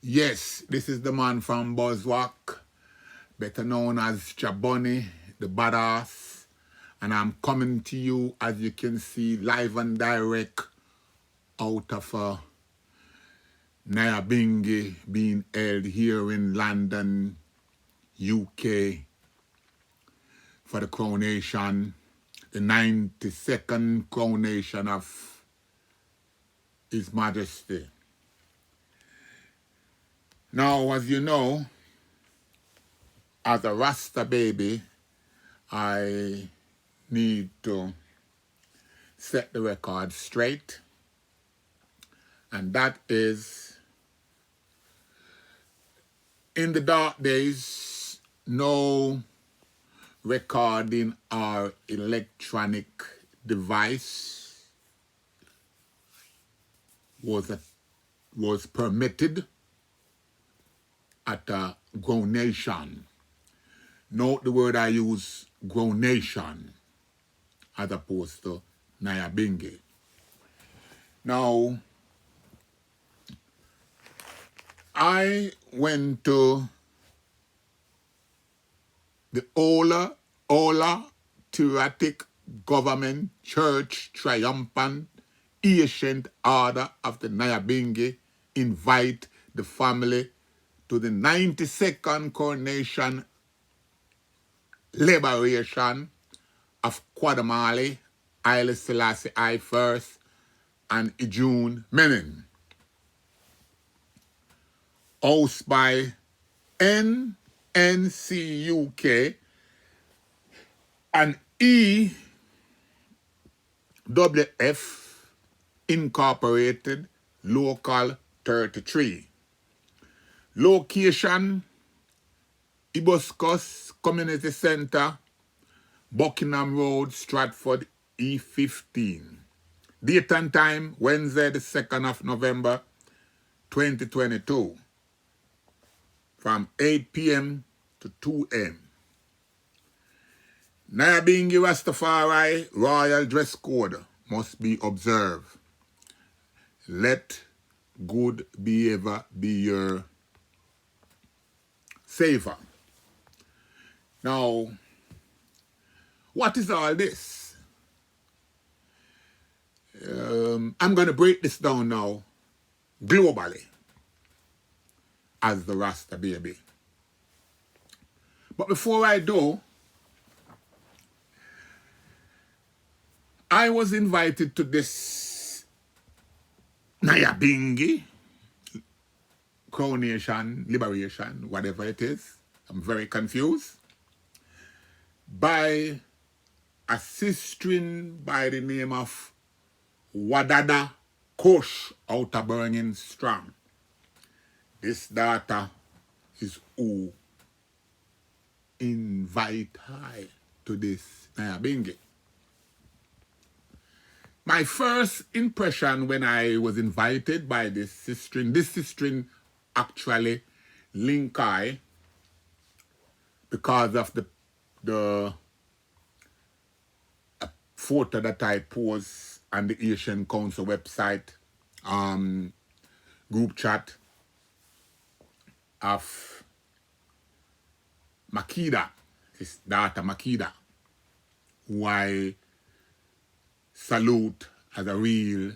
Yes, this is the man from Buzzwalk, better known as JahBunny, the badass. And I'm coming to you, as you can see, live and direct out of NYAHBINGHI being held here in London, UK, for the coronation, the 92nd coronation of His Majesty. Now, as you know, as a Rasta baby, I need to set the record straight. And that is, in the dark days, no recording or electronic device was permitted at a groundation. Note the word I use, groundation, as opposed to NYAHBINGHI. Now, I went to the Ola Theoretic Government Church Triumphant Ancient Order of the NYAHBINGHI invite the family to the 92nd coronation liberation of Quadamali, Haile Selassie I First, and Ijun Menin. Hosted by NNCUK and EWF Incorporated Local 33. Location, Ibuscus Community Center, Buckingham Road, Stratford, E15. Date and time, Wednesday, the 2nd of November, 2022. From 8 p.m. to 2 a.m. NYAHBINGHI Rastafari royal dress code must be observed. Let good behavior be your savior. Now, what is all this? I'm going to break this down now globally as the Rasta baby. But before I do, I was invited to this NYAHBINGHI coronation, liberation, whatever it is. I'm very confused. By a sister by the name of Wadada Kosh out of Burning Strong. This daughter is who invite her to this NYAHBINGHI. My first impression when I was invited by this sister actually link I because of the photo that I post on the Asian Council website group chat of Makeda, his daughter Makeda, who I salute as a real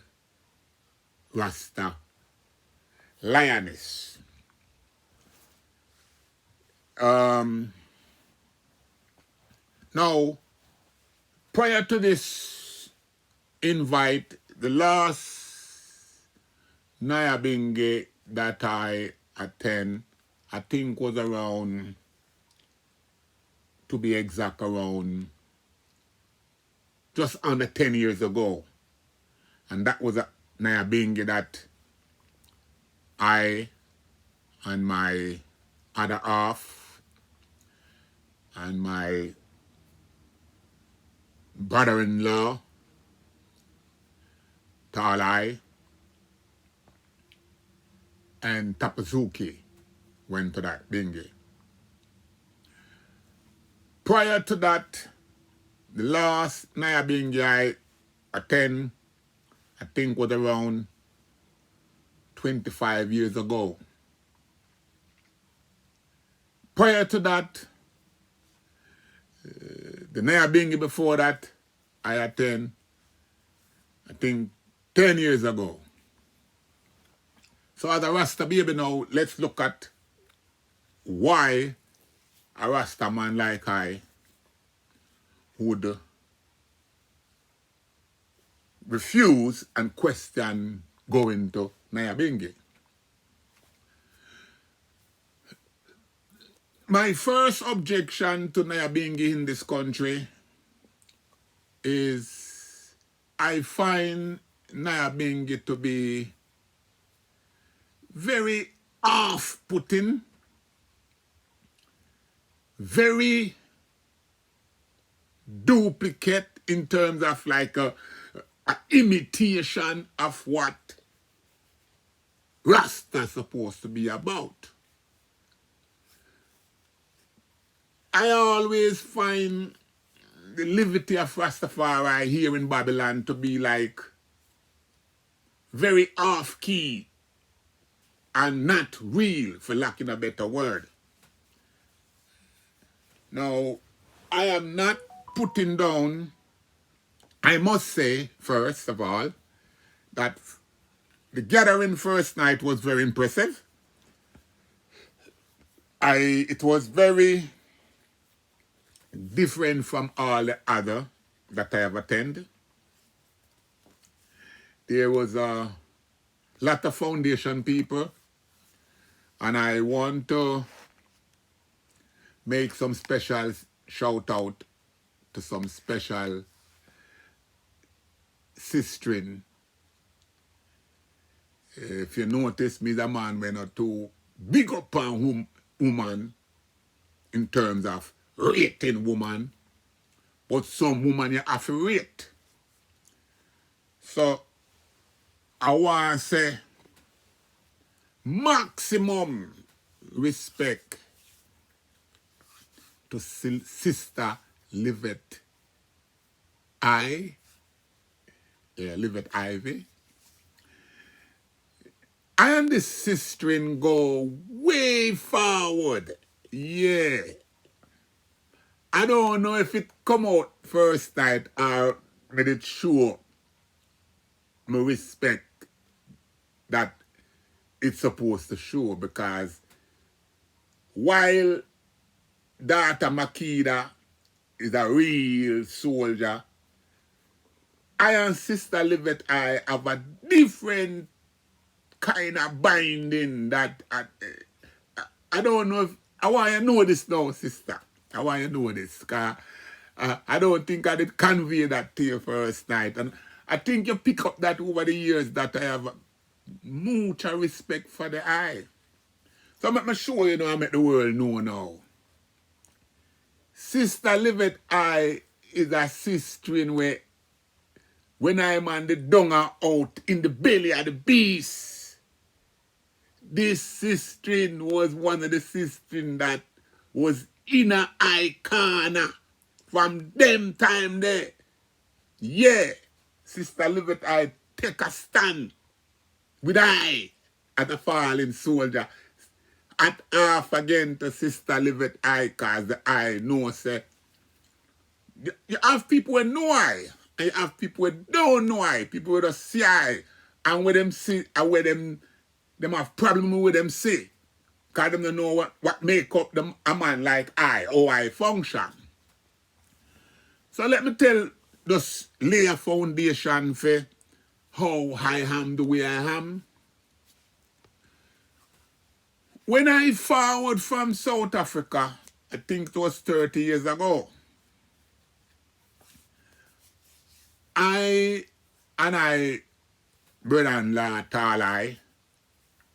Rasta lioness. Now, prior to this invite, The last NYAHBINGHI that I attend, I think was around, to be exact, around just under 10 years ago. And that was a NYAHBINGHI that I and my other half and my brother-in-law, Talai, and Tapazuki went to that bingy. Prior to that, the last NYAHBINGHI I attend, I think was around 25 years ago. Prior to that, the NYAHBINGHI before that, I attend, I think 10 years ago. So as a Rasta baby now, let's look at why a Rasta man like I would refuse and question going to NYAHBINGHI. My first objection to NYAHBINGHI in this country is I find NYAHBINGHI to be very off-putting, very duplicate in terms of like a imitation of what Rasta is supposed to be about. I always find the levity of Rastafari here in Babylon to be like very off-key and not real, for lack of a better word. Now, I am not putting down, I must say, first of all, that the gathering first night was very impressive. It was very different from all the other that I have attended. There was a lot of foundation people, and I want to make some special shout out to some special sistering. If you notice, me the man when not too big up on woman in terms of rating woman, but some woman you have to rate. So I want to say maximum respect to Sister Livette Livette Ivy. And the sistering go way forward. Yeah. I don't know if it come out first night or did it show my respect that it's supposed to show, because while daughter Makeda is a real soldier, I and Sister Livette I have a different kind of binding that I don't know if I want you to know this now, sister. I want you to know this, because I don't think I did convey that to you first night. And I think you pick up that over the years that I have much respect for the eye. So let me show you now, I make the world know now. Sister Livette I is a sistering where when I'm on the dung out in the belly of the beast, this sistering was one of the sistering that was in a icon from them time there. Yeah, Sister Livette I take a stand with I as a fallen soldier. At half again to Sister Livette I, cause the I know say you have people who know I, and you have people who don't know I, people who just see I, and where them see, and where them have problem with them see, because them don't know what make up them a man like I, how I function. So let me tell, just lay a foundation for how I am the way I am. When I forward from South Africa, I think it was 30 years ago, I brother-in-law Talai,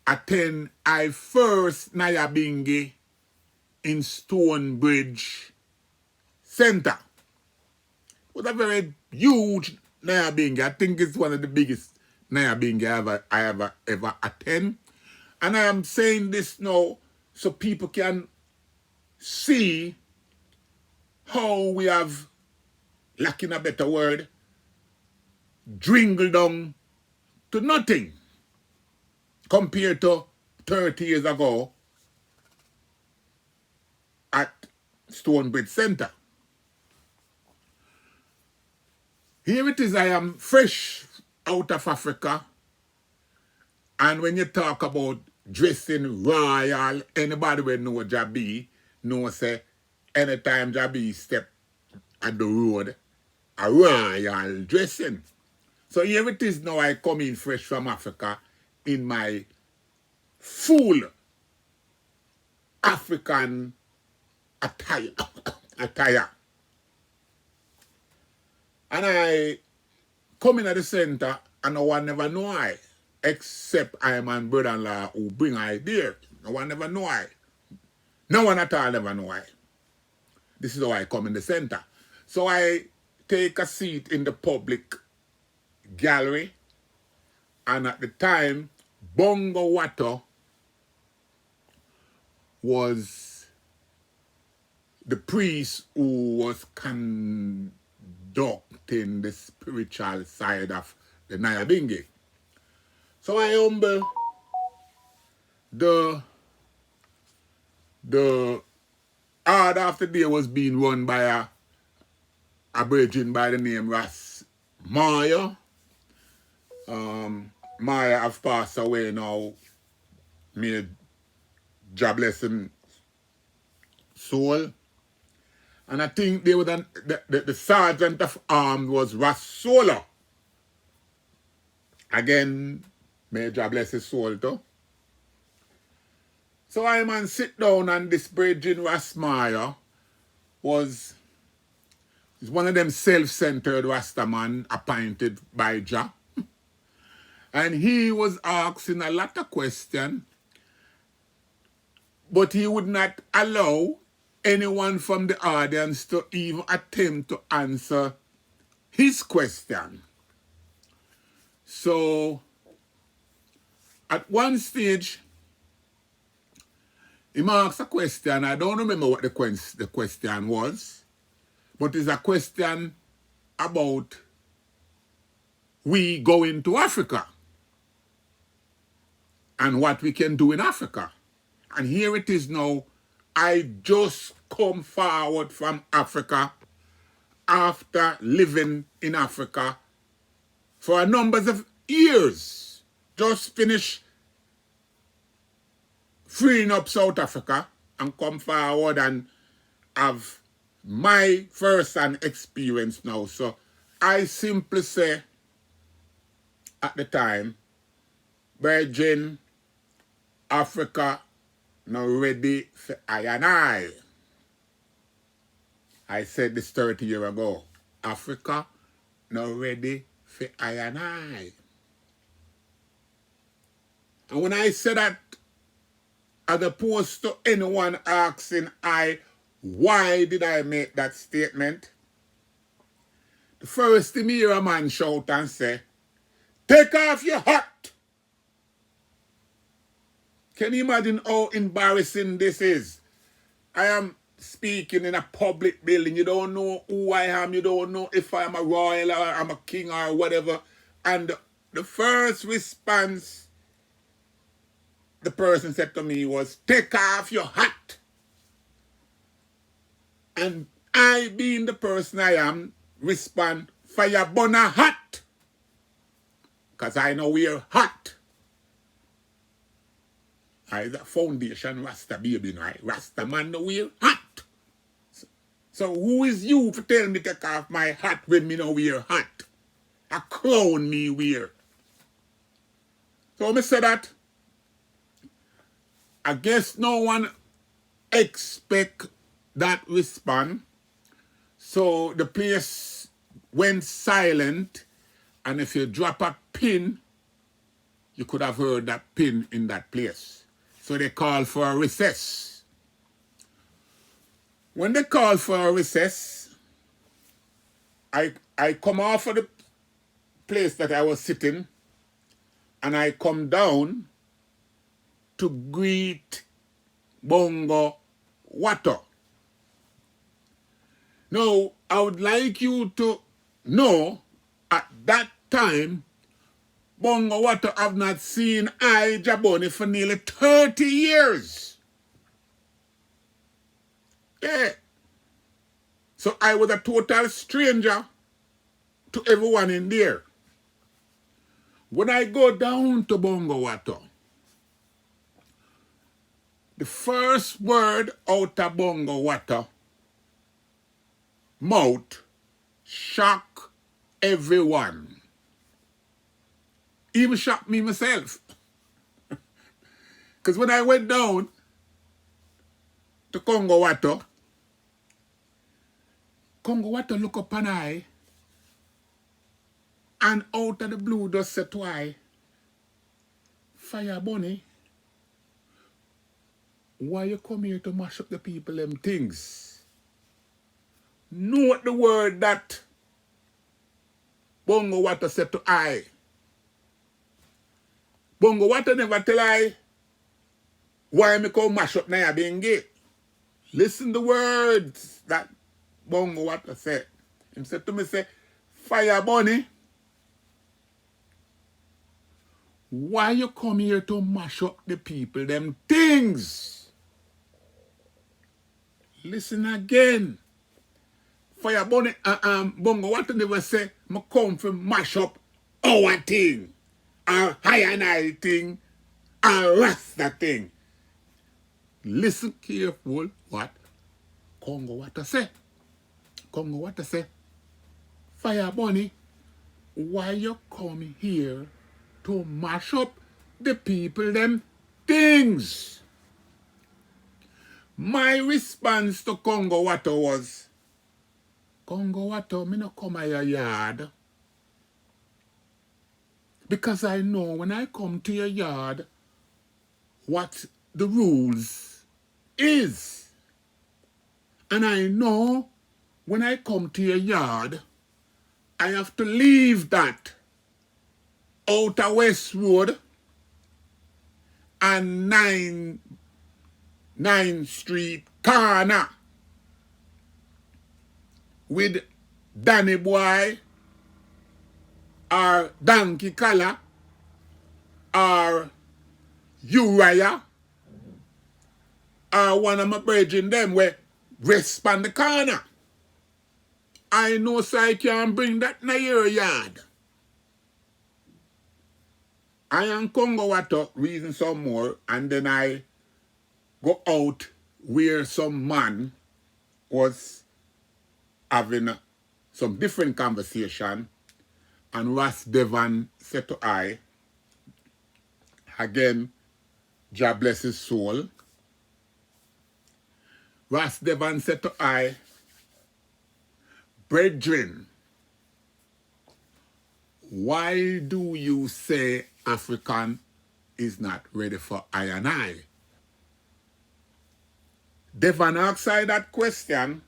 attend I first NYAHBINGHI in Stonebridge Center. It was a very huge NYAHBINGHI. I think it's one of the biggest NYAHBINGHI I ever attend. And I am saying this now so people can see how we have, lacking a better word, dwindled down to nothing compared to 30 years ago at Stonebridge Center. Here it is, I am fresh out of Africa. And when you talk about dressing royal, anybody will know JahB, know say anytime JahB step at the road, a royal dressing. So here it is now, I come in fresh from Africa in my full African attire. And I come in at the center and no one never know I, except I am my brother-in-law who bring I there. No one never know I. No one at all never know I. This is how I come in the center. So I take a seat in the public gallery, and at the time, Bongo Watto was the priest who was conducting the spiritual side of the NYAHBINGHI. So I humble the order of the day was being run by a virgin by the name Ras Maya. Maya have passed away now. May God bless him soul. And I think they were the sergeant of arms was Rasola. Again, may God bless his soul too. So I man sit down, and this Virgin Rasmaya is one of them self-centered Rastaman appointed by Jah. And he was asking a lot of questions, but he would not allow anyone from the audience to even attempt to answer his question. So, at one stage, he asked a question. I don't remember what the question was, but it's a question about we going to Africa and what we can do in Africa. And here it is now. I just come forward from Africa after living in Africa for a number of years. Just finished freeing up South Africa and come forward and have my first-hand experience now. So I simply say at the time, Virgin Africa now ready for I and I. I said this 30 years ago. Africa now ready for I and I. And when I say that, as opposed to anyone asking why did I make that statement, the first thing me hear a man shout and say, take off your hat. Can you imagine how embarrassing this is? I am speaking in a public building. You don't know who I am. You don't know if I am a royal or I'm a king or whatever. And the first response the person said to me was, take off your hat. And I, being the person I am, respond, fire burn a hat. Because I know we're hot. I is a foundation Rasta baby, right? Rasta man know we're hot. So who is you to tell me take off my hat when me know we're hot? A clown me wear. So me say that, I guess no one expect that response. So the place went silent, and if you drop a pin, you could have heard that pin in that place. So they called for a recess. When they called for a recess, I come off of the place that I was sitting, and I come down to greet Bongo Water. Now, I would like you to know, at that time, Bongo Water have not seen JahBunny for nearly 30 years. Yeah. So I was a total stranger to everyone in there. When I go down to Bongo Water, the first word out of Bongo Water mouth shock everyone. Even shocked me myself. Because when I went down to Congo Water look up an eye, and out of the blue just said to I, JahBunny, why you come here to mash up the people them things? Note the word that Bongo Water said to I. Bongo Water never tell I why me come mash up NYAHBINGHI. Listen the words that Bongo Water said. He said to me, say, JahBunny, why you come here to mash up the people them things? Listen again. JahBunny, Bongo Water never say, me come to mash up our thing, our high thing, our Rasta thing. Listen careful what Congo Water say. Congo Water say, JahBunny, why you come here to mash up the people them things? My response to Congo Water was, Congo Water, me no come to your yard. Because I know when I come to your yard, what the rules is. And I know when I come to your yard, I have to leave that Outer West Road and 9th Street corner with Danny Boy or Donkey Collar or Uriah or one of my brethren them where rest on the corner. I know so I can't bring that in your yard. I and Congo Water reason some more, and then I go out where some man was having some different conversation, and Ras Devon said to I, again, Jah bless his soul. Ras Devon said to I, brethren, why do you say African is not ready for I and I? Devon asked I that question,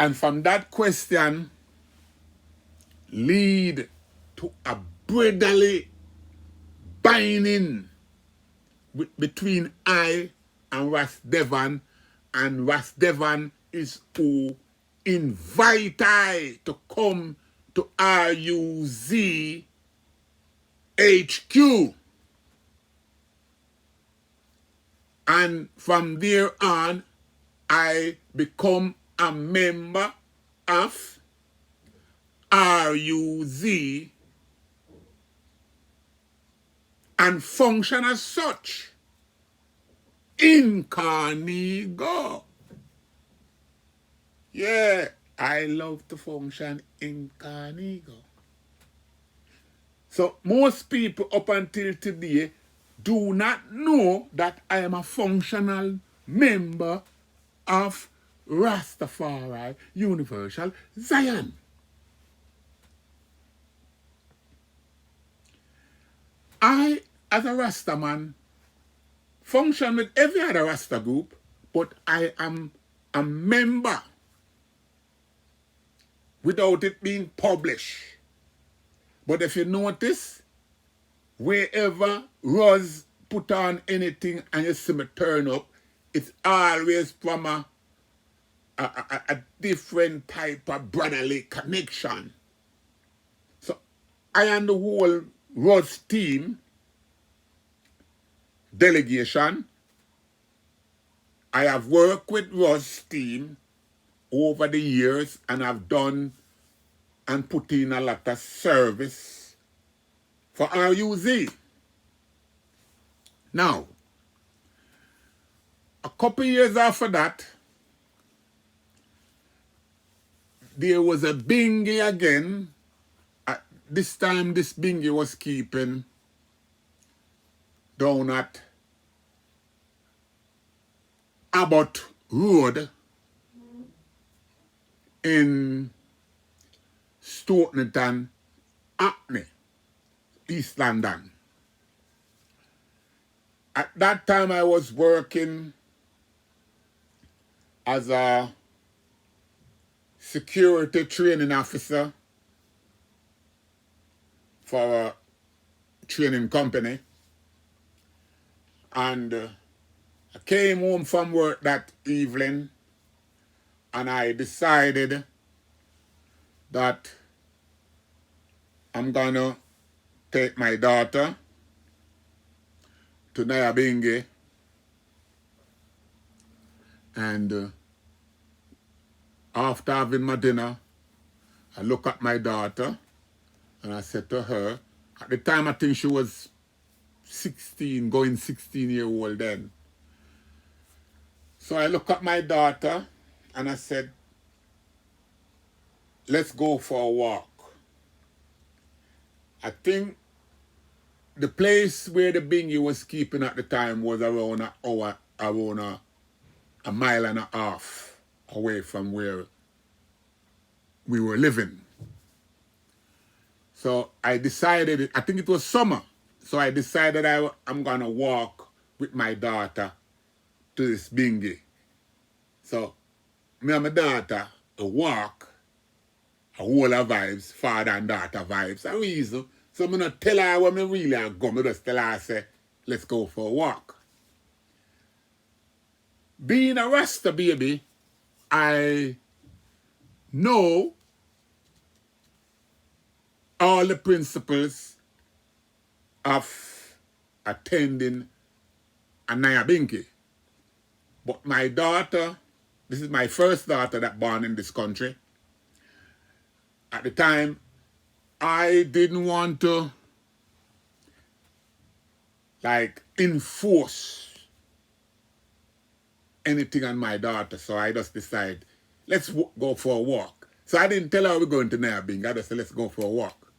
and from that question lead to a brotherly binding between I and Ras Devon, and Ras Devon is who invite I to come to RUZ HQ. And from there on, I become a member of RUZ and function as such incognito. Yeah, I love to function incognito. So most people up until today do not know that I am a functional member of Rastafari Universal Zion. I, as a Rasta man, function with every other Rasta group, but I am a member without it being published. But if you notice, wherever Roz put on anything and you see me turn up, it's always from a different type of brotherly connection. So I and the whole Roz team, delegation, I have worked with Roz team over the years and I've done and put in a lot of service for RUZ. Now, a couple years after that, there was a bingy again. This time, this bingy was keeping down at Abbott Road in Stokenton, Hackney, East London. At that time, I was working as a security training officer for a training company. And I came home from work that evening and I decided that I'm gonna take my daughter to NYAHBINGHI and after having my dinner, I look at my daughter and I said to her, at the time I think she was 16, going 16-year-old then. So I look at my daughter and I said, let's go for a walk. I think the place where the bingy was keeping at the time was around an hour, around a mile and a half away from where we were living. So I decided, I think it was summer, so I decided I'm gonna walk with my daughter to this bingy. So me and my daughter walk, a whole of vibes, father and daughter vibes, a reason. So I'm not tell her what me really are going, I just tell her, I say, let's go for a walk. Being a Rasta baby, I know all the principles of attending a NYAHBINGHI. But my daughter, this is my first daughter that born in this country. At the time, I didn't want to like enforce anything on my daughter, so I just decided, let's go for a walk. So I didn't tell her we're going to NYAHBINGHI, I just said, let's go for a walk.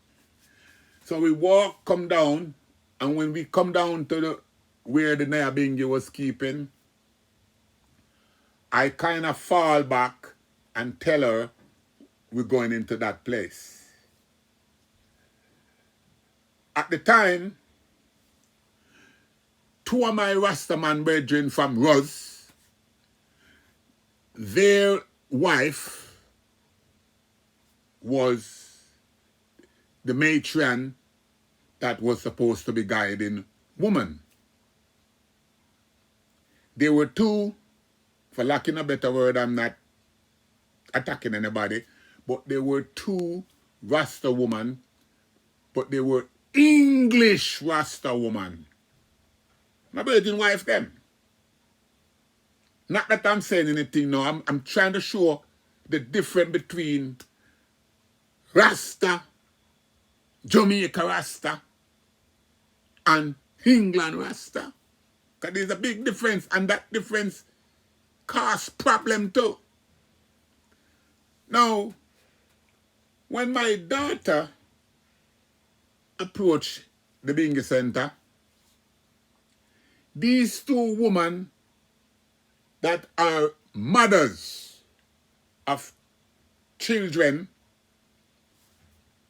So we walk, come down, and when we come down to where the NYAHBINGHI was keeping, I kind of fall back and tell her we're going into that place. At the time, two of my Rastaman brethren from Roz, their wife was the matron that was supposed to be guiding woman. There were two, for lacking a better word, I'm not attacking anybody, but there were two Rasta women, but they were English Rasta woman. My virgin wife them. Not that I'm saying anything now, I'm trying to show the difference between Rasta, Jamaica Rasta, and England Rasta. Because there's a big difference, and that difference causes problem too. Now, when my daughter approach the Bingy Center, these two women that are mothers of children,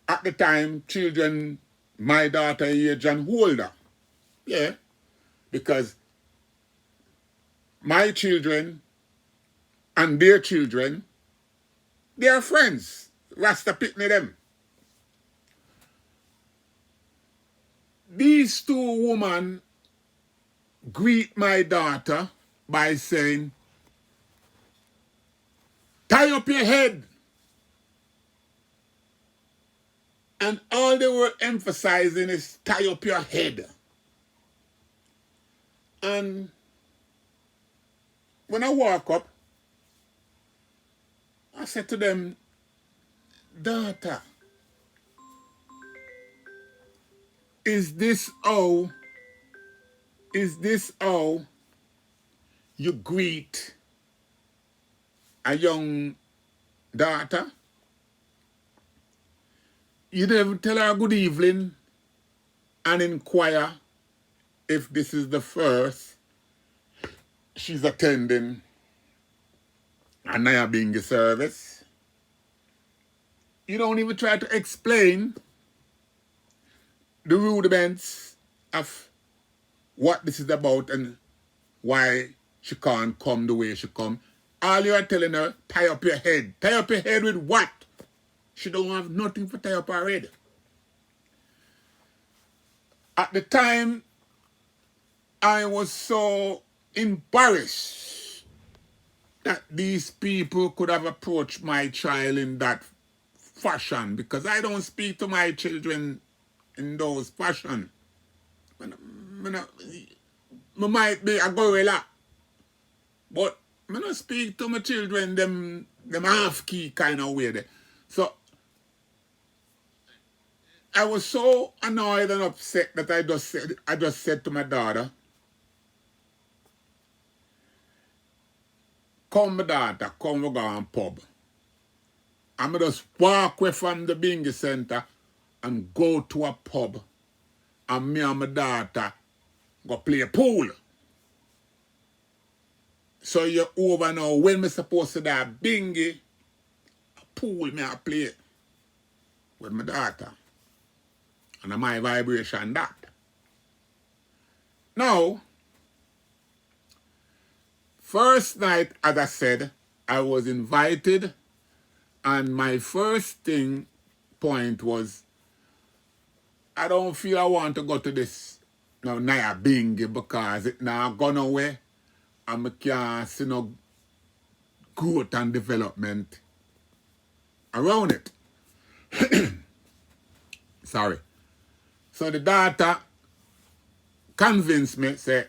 at the time, children, my daughter age and older. Yeah, because my children and their children, they are friends. Rasta Pitney them. These two women greet my daughter by saying, tie up your head. And all they were emphasizing is tie up your head. And when I walk up, I said to them, daughter, is this how you greet a young daughter? You never tell her good evening and inquire if this is the first she's attending a NYAHBINGHI service. You don't even try to explain the rudiments of what this is about and why she can't come the way she come. All you are telling her, tie up your head. Tie up your head with what? She don't have nothing for tie up her head. At the time, I was so embarrassed that these people could have approached my child in that fashion, because I don't speak to my children in those fashion. I might be a gorilla, but I don't speak to my children them half-key kind of way there. So I was so annoyed and upset that I just said to my daughter, come my daughter, come we go on pub. I'm just walk away from the Bingy Center and go to a pub. And me and my daughter go play pool. So you're over now. When me supposed to that Bingy, pool me I play with my daughter. And my vibration that. Now, first night, as I said, I was invited, and my first point was, I don't feel I want to go to this NYAHBINGHI because it now gone away and I can't see no growth and development around it. Sorry. So the daughter convinced me, say,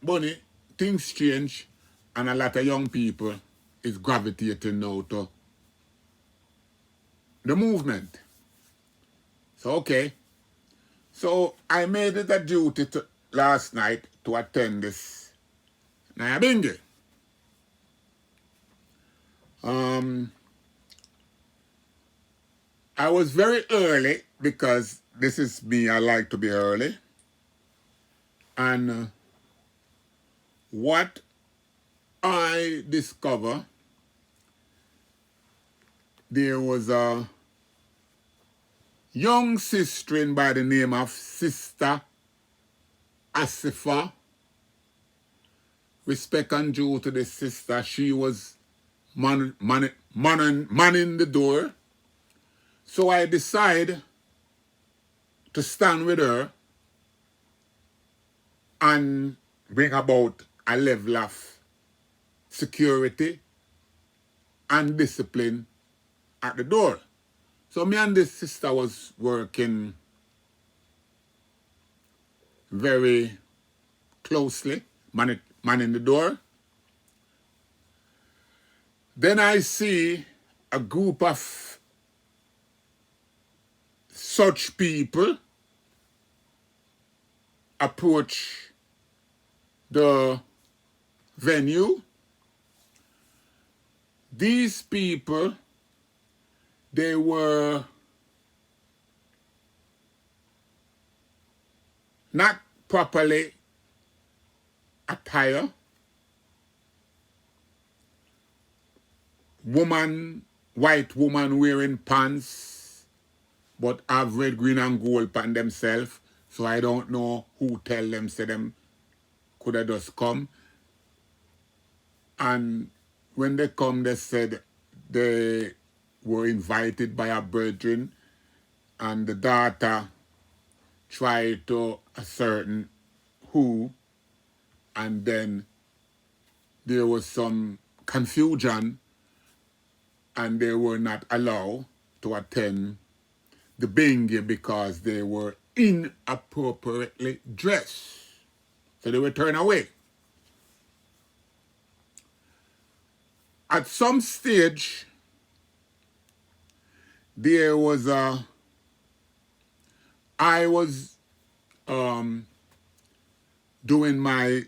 Bunny, things change and a lot of young people is gravitating now to the movement. So, okay. So I made it a duty last night to attend this NYAHBINGHI. I was very early because this is me, I like to be early. And what I discovered, there was a young sister by the name of Sister Asifa. Respect and due to the sister, she was manning the door. So I decided to stand with her and bring about a level of security and discipline at the door. So me and this sister was working very closely, manning the door. Then I see a group of such people approach the venue. These people, they were not properly attire, white woman wearing pants, but have red, green, and gold pan themselves. So I don't know who tell them, say them could have just come. And when they come, they said they were invited by a brethren, and the daughter tried to ascertain who, and then there was some confusion, and they were not allowed to attend the bingy because they were inappropriately dressed. So they were turned away. At some stage, there was I was doing my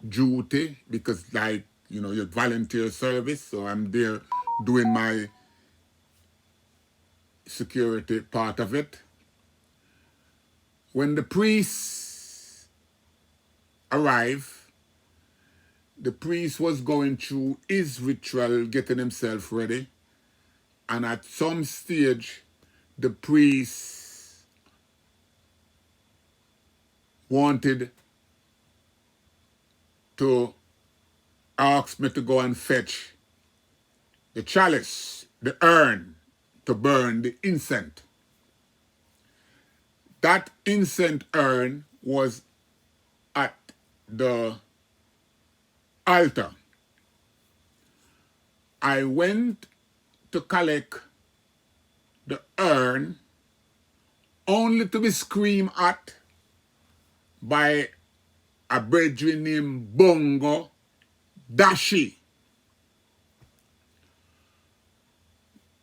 duty because, like, you know, your volunteer service, so I'm there doing my security part of it. When the priest arrived, the priest was going through his ritual, getting himself ready, and at some stage, the priest wanted to ask me to go and fetch the chalice, the urn, to burn the incense. That incense urn was at the altar. I went to collect the urn only to be screamed at by a brethren named Bongo Dashi.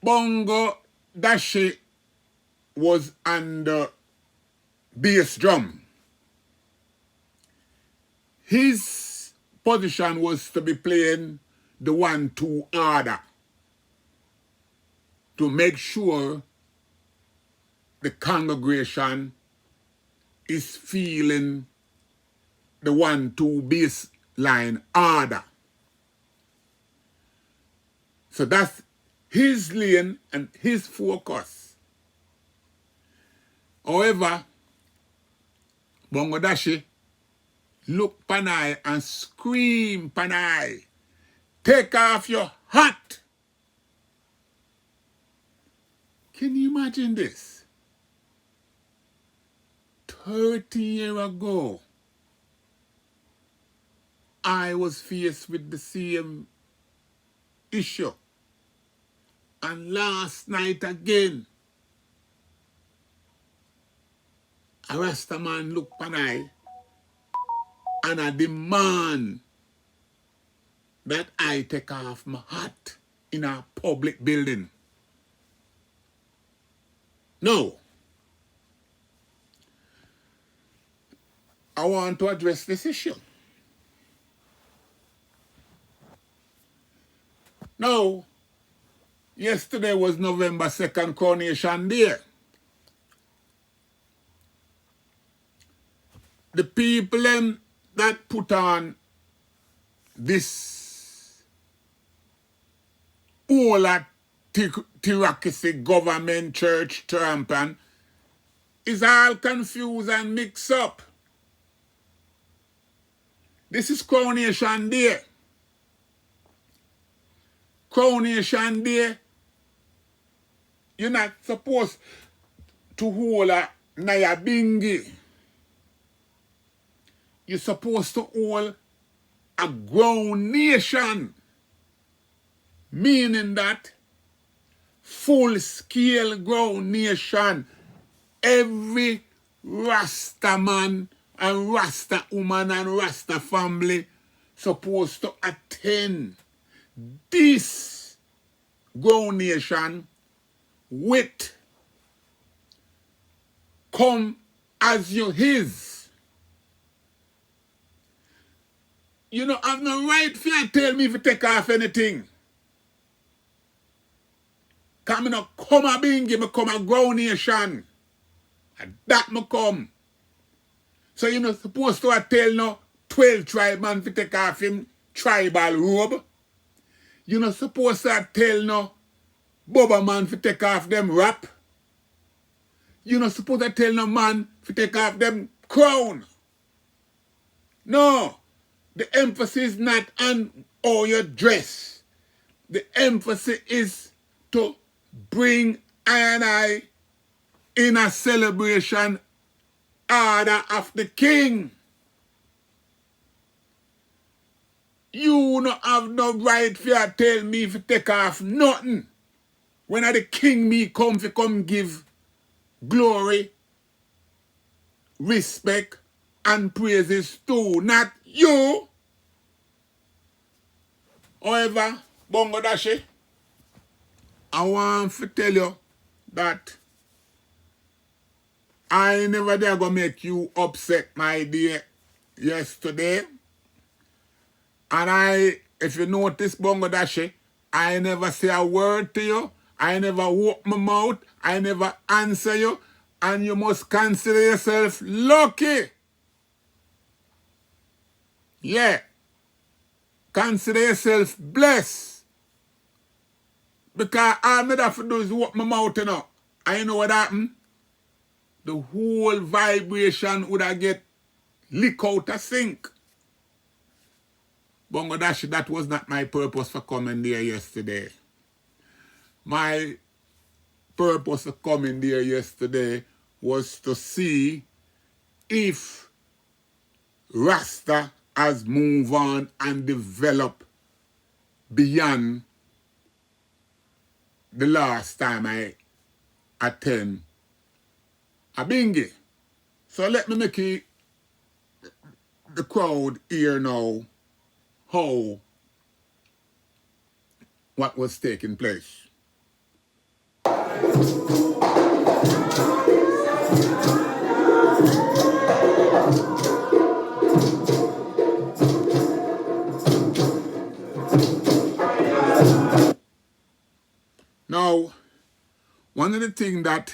Bongo Dashi was on the bass drum. His position was to be playing the 1-2 order to make sure the congregation is feeling the 1-2 bass line order. So that's his lane and his focus. However, Bongo Dashi look panai and scream panai, take off your hat. Can you imagine this? 30 years ago, I was faced with the same issue. And last night again, a Rasta man look panai and I demand that I take off my hat in a public building. No. I want to address this issue. No. Yesterday was November 2nd, Coronation Day. The people that put on this whole tyrannical government, church, triumphant, is all confused and mixed up. This is Coronation Day. Coronation Day, you're not supposed to hold a NYAHBINGHI. You're supposed to hold a groundation, meaning that full-scale groundation. Every Rasta man and Rasta woman and Rasta family supposed to attend this groundation with come as you is. You know, I've no right for you to tell me if you take off anything. Because I not come a bingy, I come a groundation. And that me come. So you're not supposed to tell no 12 tribe man to take off him tribal robe. You're not supposed to tell no Bubba man to take off them wrap. You're not supposed to tell no man to take off them crown. No. The emphasis is not on how you dress. The emphasis is to bring I in a celebration order of the king. You don't have no right for tell me to take off nothing. When the king me come to come give glory, respect, and praises to, not you. However, Bongo Dashi, I want to tell you that I never dare go make you upset, my dear, yesterday. And if you notice, Bongo Dashi, I never say a word to you. I never walk my mouth. I never answer you. And you must consider yourself lucky. Yeah. Consider yourself blessed. Because all I have to do is walk my mouth, you know. And you know what happened? The whole vibration would have get leak out of sync. Bongo Dashi, that was not my purpose for coming there yesterday. My purpose of coming there yesterday was to see if Rasta has moved on and developed beyond the last time I attend NYAHBINGHI. So let me make the crowd hear now what was taking place. Now, one of the things that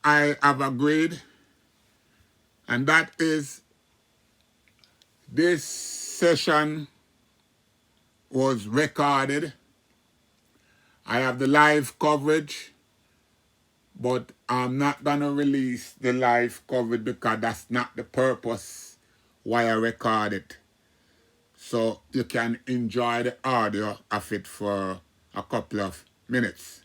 I have agreed, and that is this session was recorded. I have the live coverage, but I'm not going to release the live coverage because that's not the purpose why I record it. So you can enjoy the audio of it for a couple of minutes.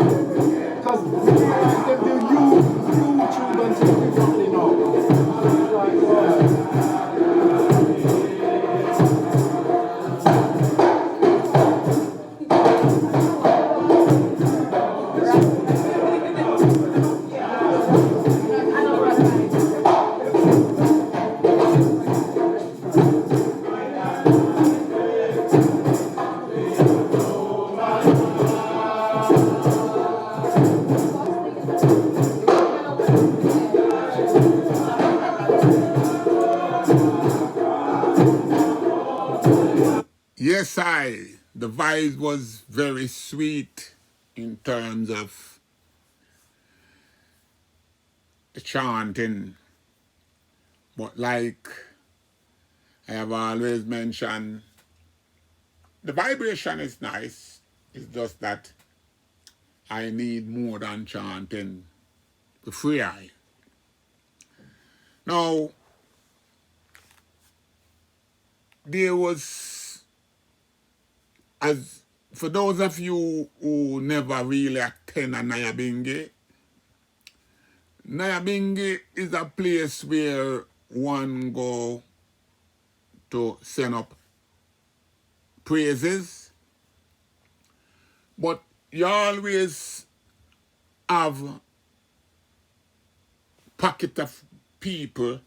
Because them do YouTube and stuff differently now. Like, Yes, the vibe was very sweet in terms of the chanting. But like I have always mentioned, the vibration is nice. It's just that I need more than chanting to free I. Now, there was, as for those of you who never really attend a NYAHBINGHI, NYAHBINGHI is a place where one go to send up praises, but you always have pocket of people,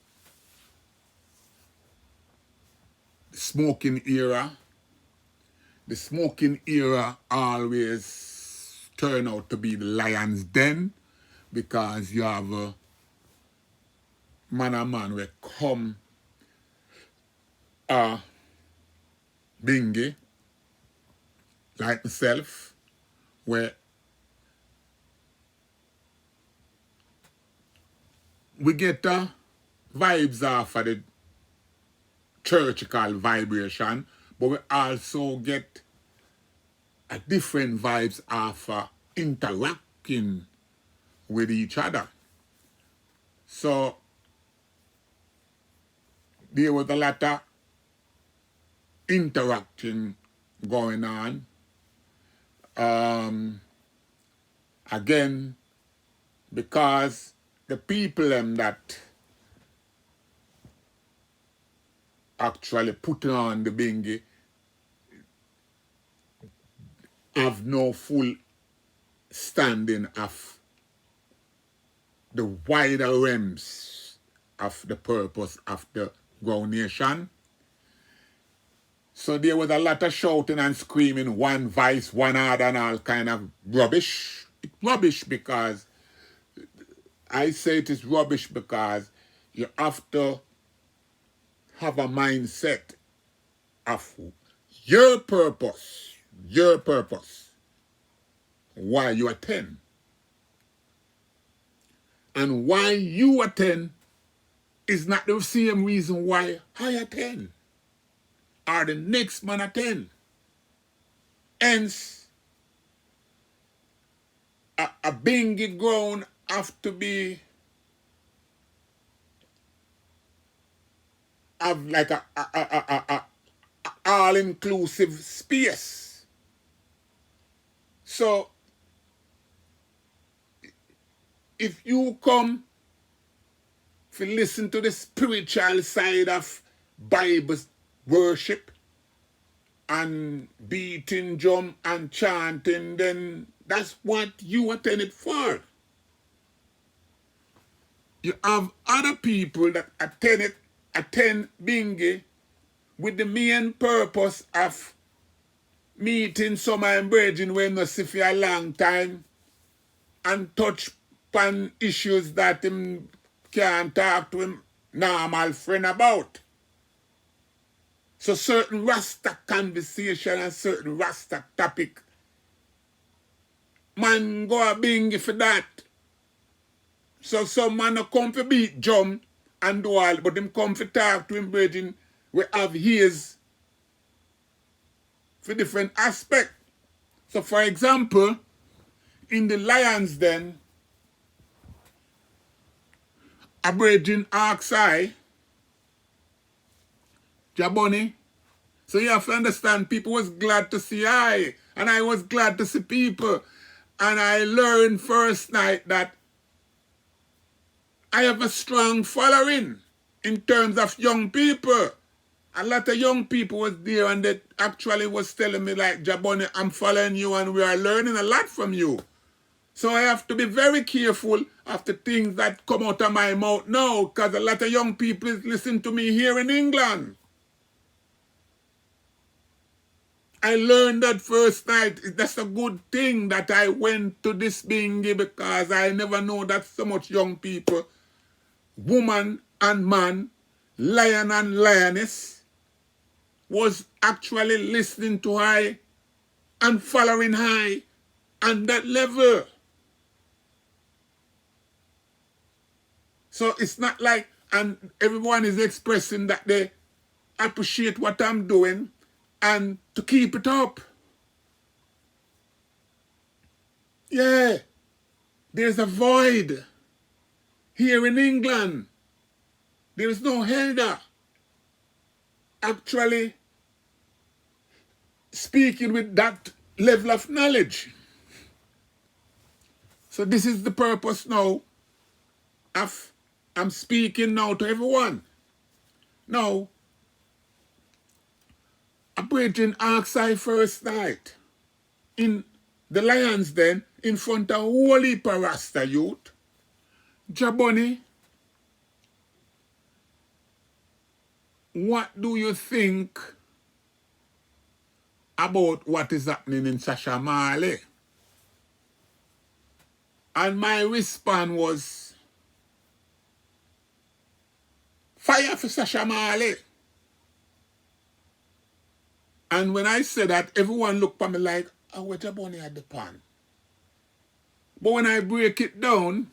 smoking era. The smoking era always turn out to be the lion's den, because you have a man and man will come bingy, like myself, where we get vibes off of the church called vibration, but we also get a different vibes off interacting with each other. So there was a lot of interaction going on. Again, because the people that actually put on the bingy have no full standing of the wider realms of the purpose of the groundation. So there was a lot of shouting and screaming, one voice, one other, and all kind of rubbish. It's rubbish because, I say it is rubbish because you have to have a mindset of your purpose, why you attend. And why you attend is not the same reason why I attend or the next man attend. Hence, a bingy ground have to be have like a all-inclusive space. So if you come to listen to the spiritual side of Bible worship and beating drum and chanting, then that's what you attended for. You have other people that attend bingy with the main purpose of meeting some of them brethren when not see for a long time and touch upon issues that him can't talk to him normal friend about. So certain Rasta conversation and certain Rasta topic, man go a bingy for that. So some man no come for beat drum and do all, but him come for talk to him brethren we have his for different aspect. So for example, in the Lions Den, a brethren asks JahBunny. So you have to understand, people was glad to see I, and I was glad to see people. And I learned first night that I have a strong following in terms of young people. A lot of young people was there and they actually was telling me like, JahBunny, I'm following you and we are learning a lot from you. So I have to be very careful of the things that come out of my mouth now, because a lot of young people listen to me here in England. I learned that first night. That's a good thing that I went to this bingy, because I never know that so much young people, woman and man, lion and lioness, was actually listening to I and following I on that level. So it's not like, and everyone is expressing that they appreciate what I'm doing and to keep it up. Yeah, there's a void here in England. There is no elder actually speaking with that level of knowledge. So this is the purpose now of I'm speaking now to everyone. Now, a brethren asked I first night in the Lions Den in front of whole heap of Rasta youth, JahBunny, what do you think about what is happening in Shashamale? And my response was, fire for Shashamale. And when I said that, everyone looked at me like, oh, where JahBunny at the pan? But when I break it down,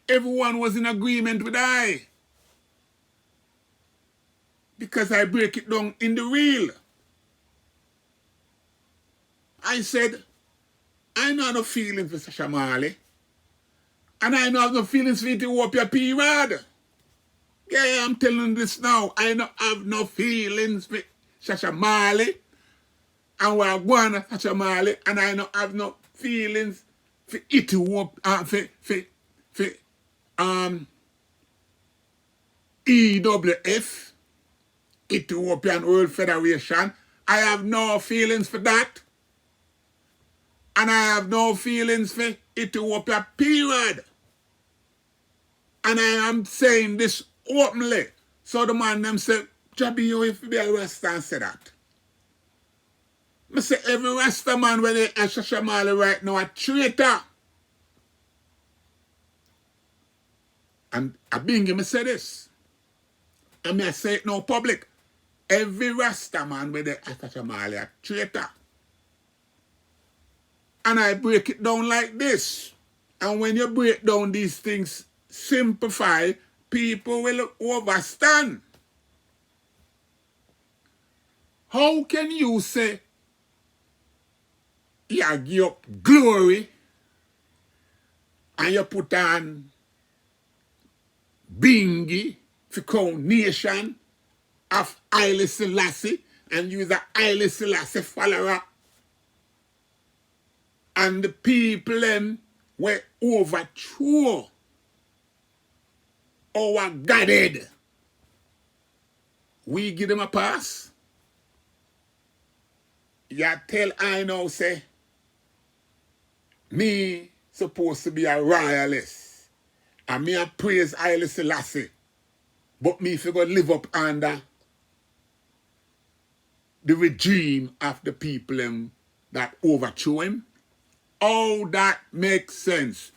everyone was in agreement with I. Because I break it down in the real. I said, I know no feelings for Shashamale. And I know have no feelings for Ethiopia period. Yeah, I'm telling this now. I don't have no feelings for Shashamale. And we're going to Shashamale. And I don't have no feelings for Ethiopia, for EWF, Ethiopian World Federation. I have no feelings for that. And I have no feelings for Ethiopia, period. And I am saying this openly. So the man them say, Jabby, you if you be a Rasta and say that. I say every Rasta man when they at Shashamale right now a traitor. And I bingy me say this. And I say it now public. Every Rasta man when they at Shashamale a traitor. And I break it down like this. And when you break down these things, simplify, people will understand. How can you say you give up glory and you put on bingy for coronation of Haile Selassie and you a Haile Selassie follower, and the people them were overthrown or guarded? We give them a pass? You tell I now say, me supposed to be a royalist. And me a praise Haile Selassie. But me if you go live up under the regime of the people that overthrew him. How that makes sense?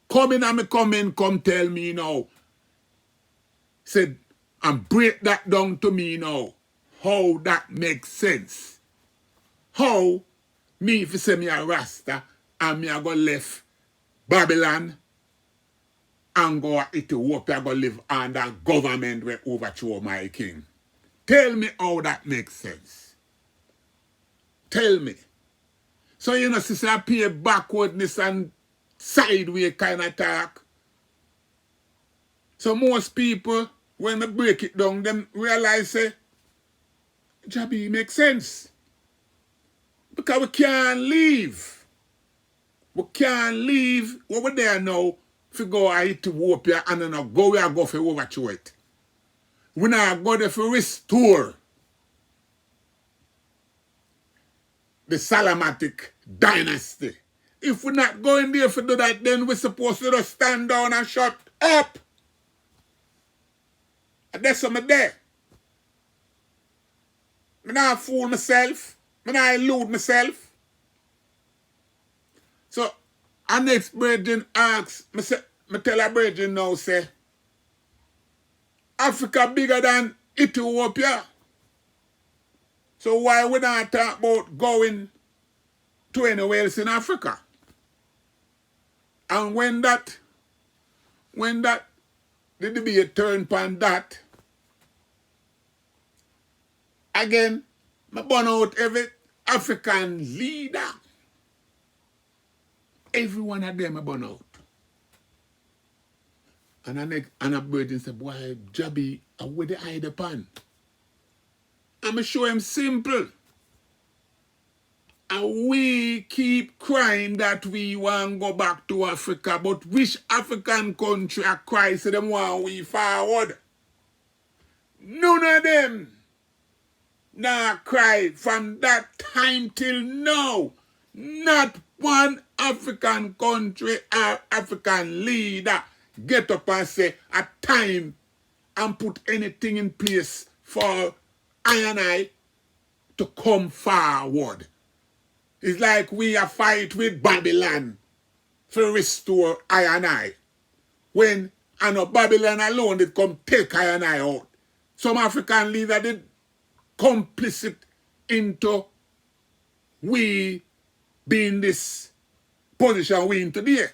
Come tell me now. Said, and break that down to me now. How that makes sense? How me if you say me a Rasta and me a go left Babylon and go to Ethiopia go live under government where overthrow my king? Tell me how that makes sense. Tell me. So you know, sister, I pay backwardness and sideways kind of talk. So most people, when they break it down, them realize, say, Jabby makes sense. Because we can't leave We can't leave over there now if we go to Ethiopia and then go where I go for overthrow it. We not go there for restore the Salamatic dynasty. If we're not going there to do that, then we're supposed to just stand down and shut up. And that's what I'm there. I not fool myself. I not elude myself. So, our next brethren asks, I tell a brethren now, say, Africa bigger than Ethiopia. So why we not talk about going to anywhere else in Africa? And when the debate turn upon that, again, I burn out every African leader. Every one of them I burn out. And a brethren say, boy, Jabby, where they hide upon? I'ma show him simple. And we keep crying that we want to go back to Africa, but which African country are crying so them want we forward? None of them now cry from that time till now. Not one African country or African leader get up and say a time and put anything in place for I and I to come forward. It's like we are fight with Babylon to restore I and I. When I know Babylon alone did come take I and I out. Some African leader did complicit into we being this position we in today.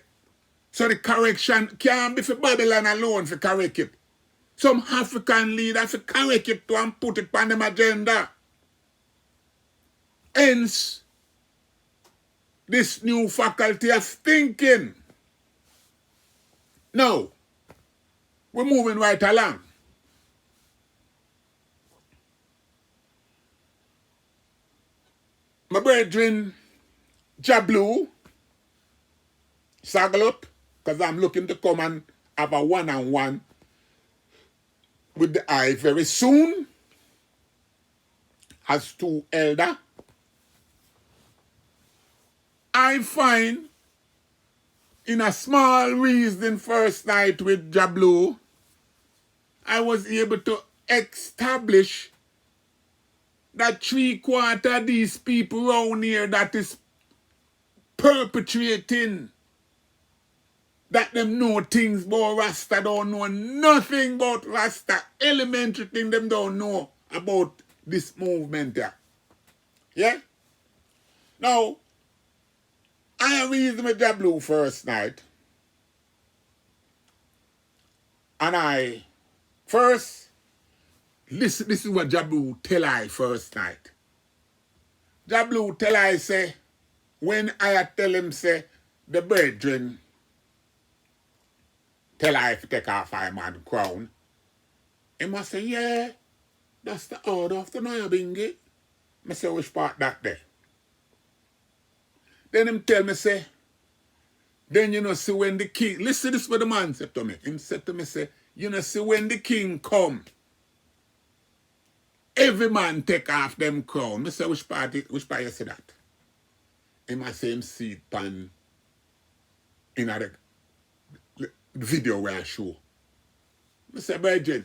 So the correction can't be for Babylon alone to correct it. Some African leader to correct it to and put it on them agenda. Hence, this new faculty of thinking. Now, we're moving right along. My brethren, JahBlue, saddle up, because I'm looking to come and have a one-on-one with the eye very soon, as two elder. I find in a small reason first night with JahBlue, I was able to establish that 3/4 of these people around here that is perpetrating that them know things about Rasta don't know nothing about Rasta. Elementary thing them don't know about this movement there. Yeah? Now, I reasoned with JahBlue first night. And I first, listen, this is what JahBlue tell I first night. JahBlue tell I say, when I tell him say, the brethren tell I to take off I man crown, he must say, yeah, that's the order of the NYAHBINGHI. I say, which part that there? Then him tell me, say, then you know, see when the king, listen this what the man said to me. Him said to me, say, you know, see when the king come, every man take off them crown. I say, which part you say that? Him I say him see it pan in the video where I show. I say, Virgin,